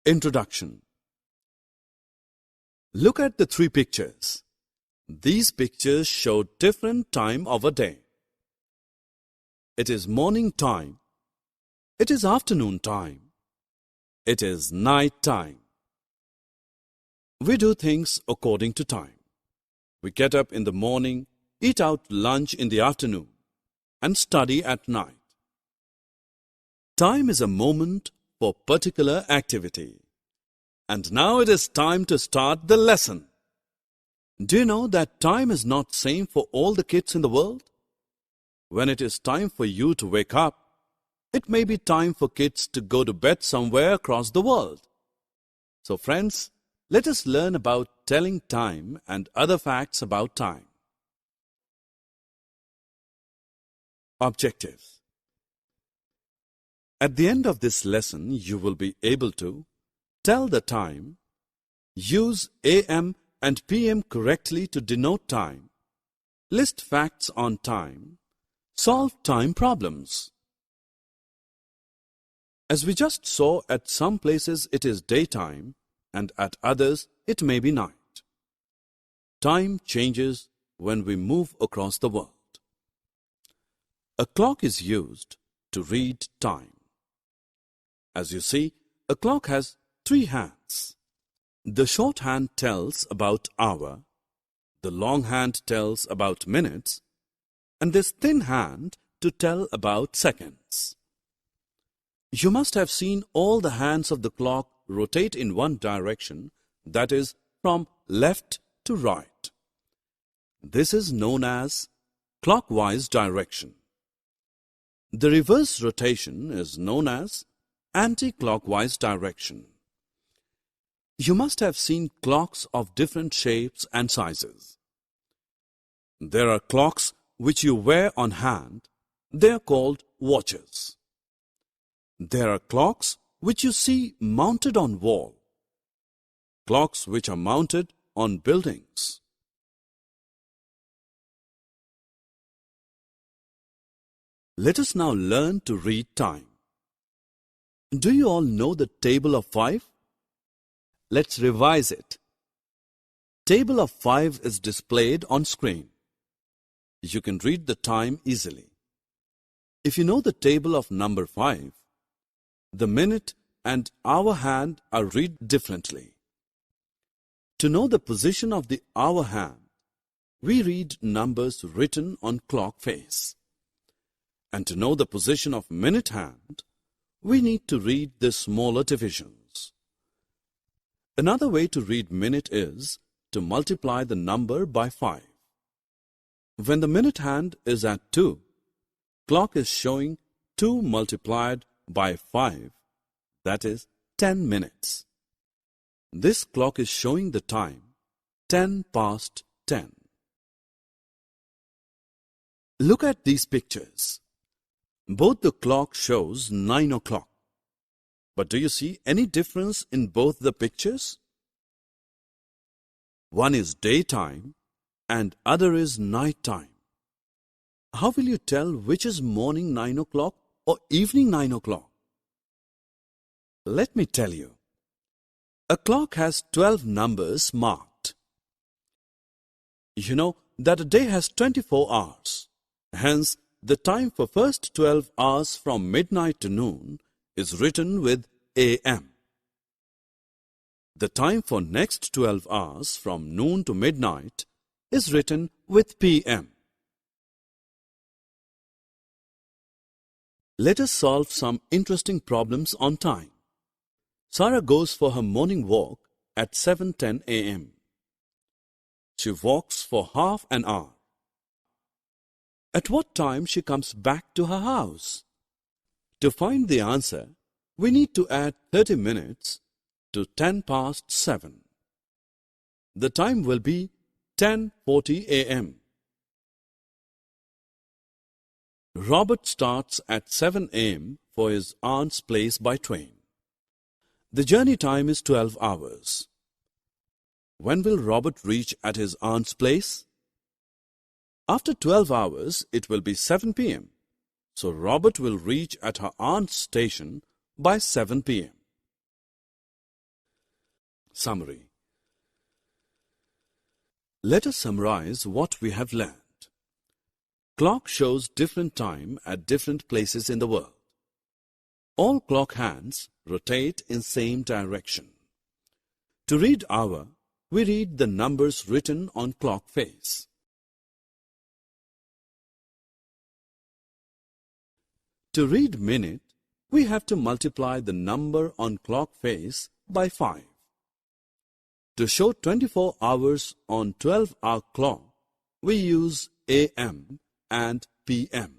Introduction. Look at the three pictures. These pictures show different time of a day. It is morning time. It is afternoon time. It is night time. We do things according to time. We get up in the morning, eat out lunch in the afternoon, and study at night. Time is a moment for particular activity. And now it is time to start the lesson. Do you know that time is not same for all the kids in the world? When it is time for you to wake up, it may be time for kids to go to bed somewhere across the world. So friends, let us learn about telling time and other facts about time. Objectives. At the end of this lesson, you will be able to tell the time, use AM and PM correctly to denote time, list facts on time, solve time problems. As we just saw, at some places it is daytime and at others it may be night. Time changes when we move across the world. A clock is used to read time. As you see, a clock has three hands. The short hand tells about hour, the long hand tells about minutes, and this thin hand to tell about seconds. You must have seen all the hands of the clock rotate in one direction, that is, from left to right. This is known as clockwise direction. The reverse rotation is known as anti-clockwise direction. You must have seen clocks of different shapes and sizes. There are clocks which you wear on hand. They are called watches. There are clocks which you see mounted on wall. Clocks which are mounted on buildings. Let us now learn to read time. Do you all know the table of 5? Let's revise it. Table of 5 is displayed on screen. You can read the time easily. If you know the table of number 5, the minute and hour hand are read differently. To know the position of the hour hand, we read numbers written on clock face. And to know the position of minute hand, we need to read the smaller divisions. Another way to read minute is to multiply the number by 5. When the minute hand is at 2, clock is showing 2 multiplied by 5, that is 10 minutes. This clock is showing the time 10 past 10. Look at these pictures. Both the clock shows 9 o'clock. But do you see any difference in both the pictures? One is daytime and other is night time. How will you tell which is morning 9 o'clock or evening 9 o'clock? Let me tell you. A clock has 12 numbers marked. You know that a day has 24 hours. Hence, the time for first 12 hours from midnight to noon is written with AM. The time for next 12 hours from noon to midnight is written with PM. Let us solve some interesting problems on time. Sarah goes for her morning walk at 7:10 a.m. She walks for half an hour. At what time she comes back to her house? To find the answer, we need to add 30 minutes to 10 past 7. The time will be 10:40 a.m. Robert starts at 7 a.m. for his aunt's place by train. The journey time is 12 hours. When will Robert reach at his aunt's place? After 12 hours, it will be 7 p.m. So Robert will reach at her aunt's station by 7 p.m. Summary. Let us summarize what we have learned. Clock shows different time at different places in the world. All clock hands rotate in same direction. To read hour, we read the numbers written on clock face. To read minute, we have to multiply the number on clock face by 5. To show 24 hours on 12-hour clock, we use AM and PM.